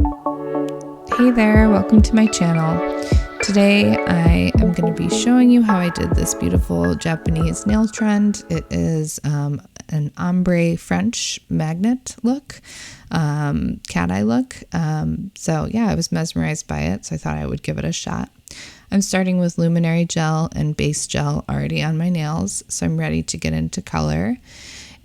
Hey there, welcome to my channel. Today I am going to be showing you how I did this beautiful Japanese nail trend. It is an ombre French magnet look, cat eye look. So yeah, I was mesmerized by it, so I thought I would give it a shot. I'm starting with luminary gel and base gel already on my nails, so I'm ready to get into color.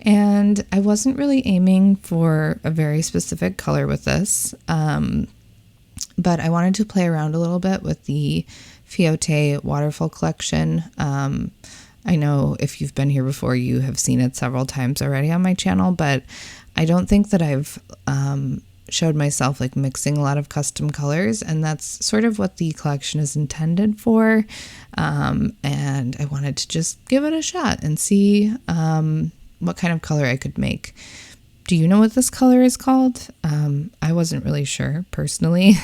And I wasn't really aiming for a very specific color with this, but I wanted to play around a little bit with the Fiote waterfall collection. I know if you've been here before, you have seen it several times already on my channel, but I don't think that I've showed myself like mixing a lot of custom colors, and that's sort of what the collection is intended for. And I wanted to just give it a shot and see what kind of color I could make. Do you know what this color is called? I wasn't really sure personally.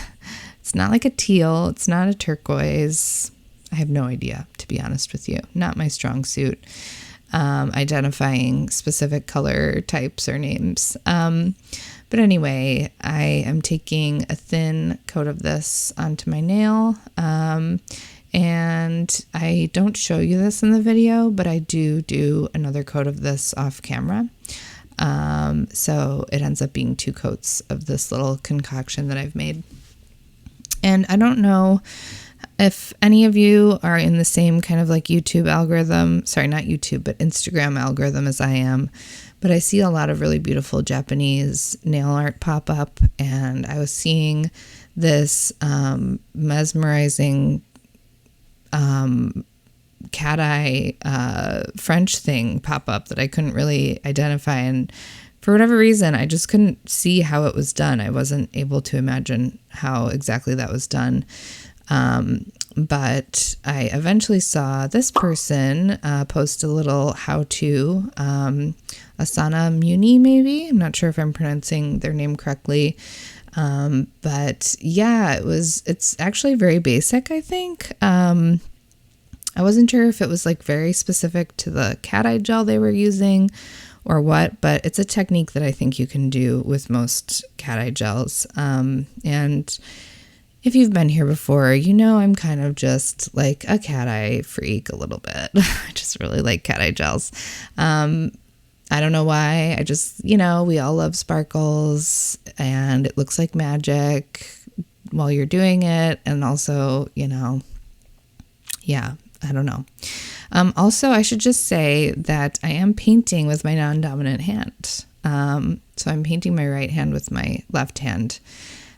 It's not like a teal. It's not a turquoise. I have no idea, to be honest with you. Not my strong suit. Identifying specific color types or names. But anyway, I am taking a thin coat of this onto my nail. And I don't show you this in the video, but I do another coat of this off camera. So it ends up being 2 coats of this little concoction that I've made. And I don't know if any of you are in the same kind of like YouTube algorithm, sorry, not YouTube, but Instagram algorithm as I am, but I see a lot of really beautiful Japanese nail art pop up, and I was seeing this mesmerizing cat eye French thing pop up that I couldn't really identify, and for whatever reason I just couldn't see how it was done. I wasn't able to imagine how exactly that was done, but I eventually saw this person post a little how-to, Asana Muni, maybe, I'm not sure if I'm pronouncing their name correctly, but yeah, it's actually very basic, I think. I wasn't sure if it was like very specific to the cat eye gel they were using or what, but it's a technique that I think you can do with most cat eye gels. And if you've been here before, you know I'm kind of just like a cat eye freak a little bit. I just really like cat eye gels. I don't know why. I just, we all love sparkles and it looks like magic while you're doing it. And also, yeah, I don't know. Also, I should just say that I am painting with my non-dominant hand. So I'm painting my right hand with my left hand.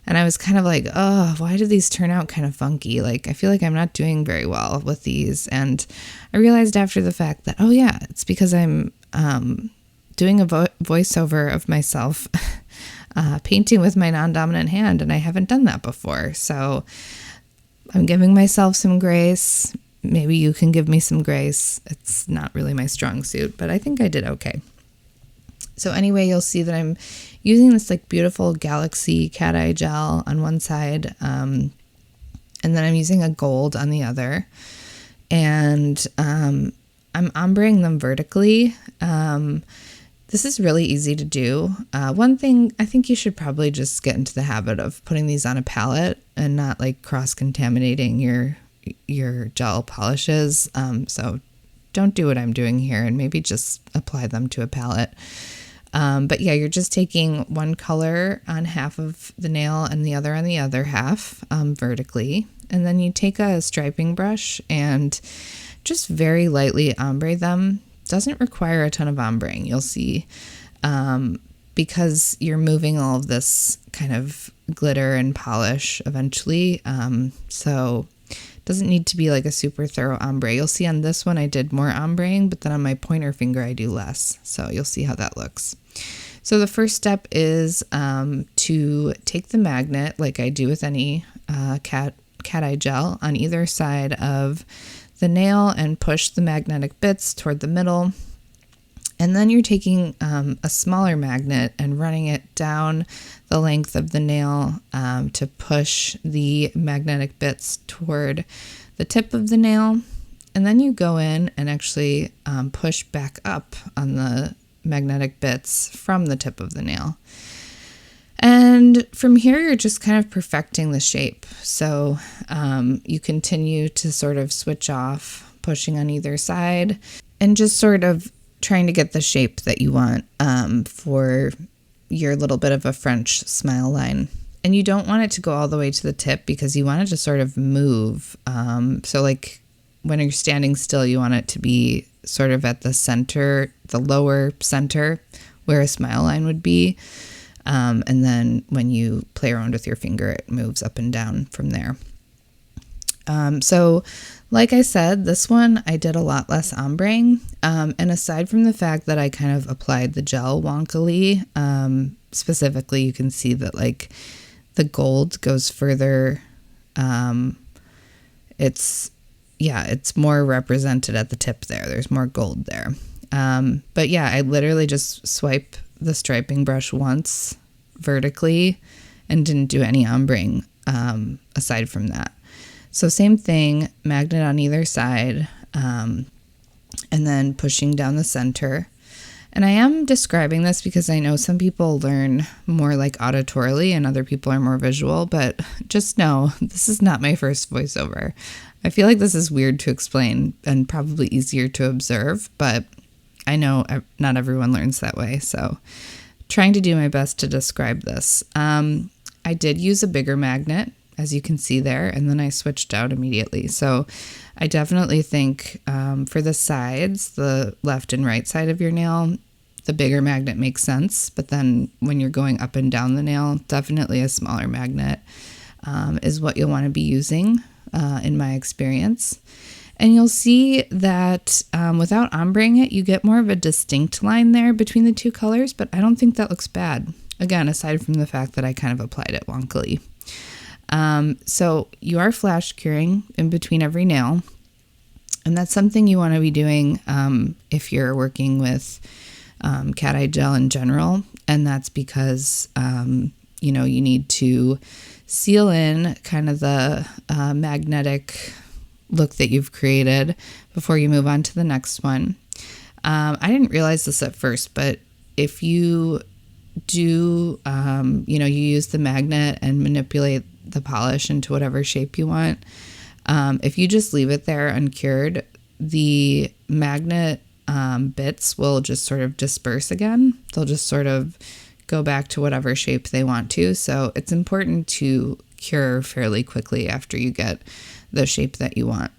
And I was kind of like, oh, why do these turn out kind of funky? Like, I feel like I'm not doing very well with these. And I realized after the fact that, oh yeah, it's because I'm doing a voiceover of myself painting with my non-dominant hand, and I haven't done that before. So I'm giving myself some grace. Maybe you can give me some grace. It's not really my strong suit, but I think I did okay. So anyway, you'll see that I'm using this like beautiful Galaxy cat eye gel on one side, and then I'm using a gold on the other, and I'm ombreing them vertically. This is really easy to do. One thing, I think you should probably just get into the habit of putting these on a palette and not like cross-contaminating your gel polishes. So don't do what I'm doing here and maybe just apply them to a palette. But yeah, you're just taking one color on half of the nail and the other on the other half vertically. And then you take a striping brush and just very lightly ombre them. Doesn't require a ton of ombreing, you'll see, because you're moving all of this kind of glitter and polish eventually. So it doesn't need to be like a super thorough ombre. You'll see on this one I did more ombreing, but then on my pointer finger I do less. So you'll see how that looks. So the first step is to take the magnet, like I do with any cat eye gel, on either side of the nail and push the magnetic bits toward the middle. And then you're taking a smaller magnet and running it down the length of the nail to push the magnetic bits toward the tip of the nail. And then you go in and actually push back up on the magnetic bits from the tip of the nail. And from here, you're just kind of perfecting the shape. So you continue to sort of switch off, pushing on either side, and just sort of trying to get the shape that you want for your little bit of a French smile line. And you don't want it to go all the way to the tip because you want it to sort of move. So like when you're standing still, you want it to be sort of at the center, the lower center where a smile line would be. And then when you play around with your finger, it moves up and down from there. So like I said, this one I did a lot less ombreing. And aside from the fact that I kind of applied the gel wonkily, specifically, you can see that like the gold goes further. It's more represented at the tip there. There's more gold there. But yeah, I literally just swipe the striping brush once vertically and didn't do any ombreing aside from that. So same thing, magnet on either side, and then pushing down the center. And I am describing this because I know some people learn more like auditorily and other people are more visual, but just know this is not my first voiceover. I feel like this is weird to explain and probably easier to observe, but I know not everyone learns that way, so trying to do my best to describe this. I did use a bigger magnet, as you can see there, and then I switched out immediately. So I definitely think for the sides, the left and right side of your nail, the bigger magnet makes sense, but then when you're going up and down the nail, definitely a smaller magnet is what you'll want to be using in my experience. And you'll see that without ombreing it, you get more of a distinct line there between the two colors, but I don't think that looks bad. Again, aside from the fact that I kind of applied it wonkily. So you are flash curing in between every nail, and that's something you want to be doing if you're working with cat eye gel in general, and that's because you need to seal in kind of the magnetic look that you've created before you move on to the next one. I didn't realize this at first, but if you do, you use the magnet and manipulate the polish into whatever shape you want. If you just leave it there uncured, the magnet bits will just sort of disperse again. They'll just sort of go back to whatever shape they want to. So it's important to cure fairly quickly after you get the shape that you want.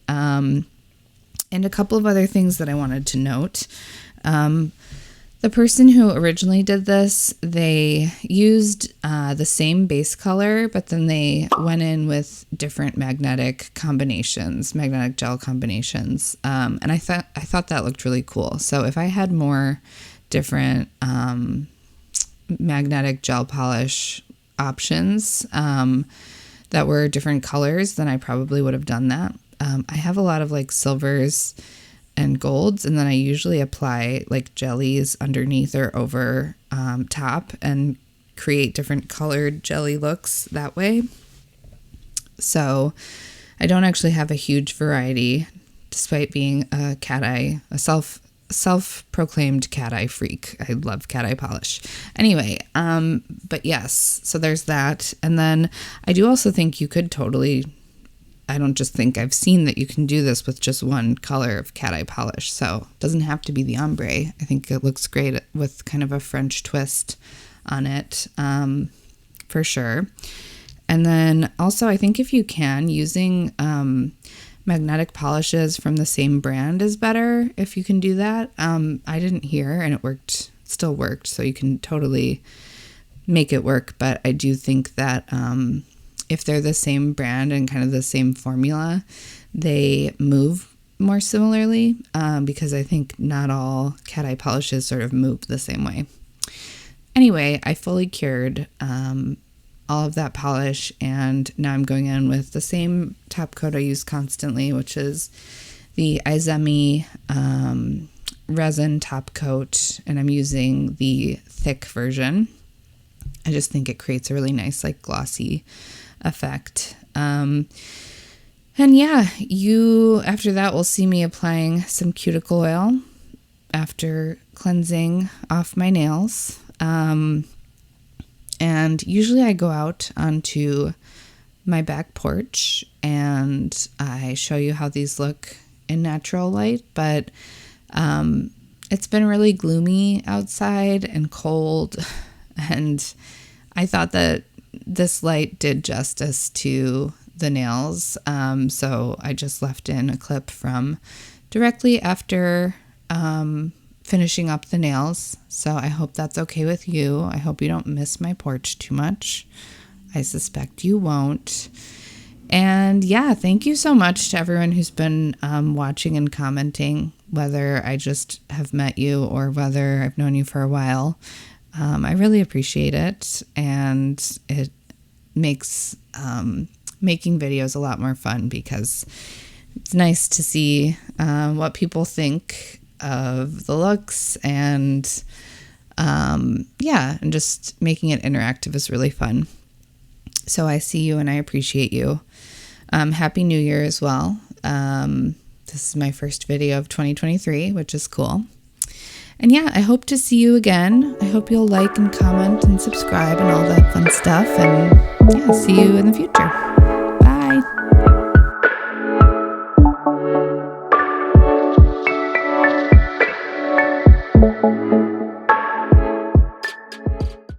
And a couple of other things that I wanted to note. The person who originally did this, they used the same base color, but then they went in with different magnetic gel combinations. And I thought that looked really cool. So if I had more different magnetic gel polish options that were different colors, then I probably would have done that. I have a lot of like silvers and golds, and then I usually apply like jellies underneath or over top and create different colored jelly looks that way. So I don't actually have a huge variety, despite being a self-proclaimed cat eye freak. I love cat eye polish. Anyway, but yes, so there's that. And then I do also think you could totally, I don't just think, I've seen that you can do this with just one color of cat eye polish. So it doesn't have to be the ombre. I think it looks great with kind of a French twist on it, for sure. And then also I think if you can, using magnetic polishes from the same brand is better if you can do that. I didn't hear, and it still worked. So you can totally make it work. But I do think that if they're the same brand and kind of the same formula, they move more similarly, because I think not all cat eye polishes sort of move the same way. Anyway, I fully cured all of that polish, and now I'm going in with the same top coat I use constantly, which is the Izemi resin top coat, and I'm using the thick version. I just think it creates a really nice like glossy effect. And yeah, you after that will see me applying some cuticle oil after cleansing off my nails. And usually I go out onto my back porch and I show you how these look in natural light, but it's been really gloomy outside and cold, and I thought that this light did justice to the nails, so I just left in a clip from directly after finishing up the nails. So I hope that's okay with you. I hope you don't miss my porch too much. I suspect you won't. And yeah, thank you so much to everyone who's been watching and commenting, whether I just have met you or whether I've known you for a while. I really appreciate it, and it makes making videos a lot more fun because it's nice to see what people think of the looks, and and just making it interactive is really fun. So I see you and I appreciate you. Happy New Year as well. This is my first video of 2023, which is cool. And yeah, I hope to see you again. I hope you'll like and comment and subscribe and all that fun stuff. And yeah, see you in the future.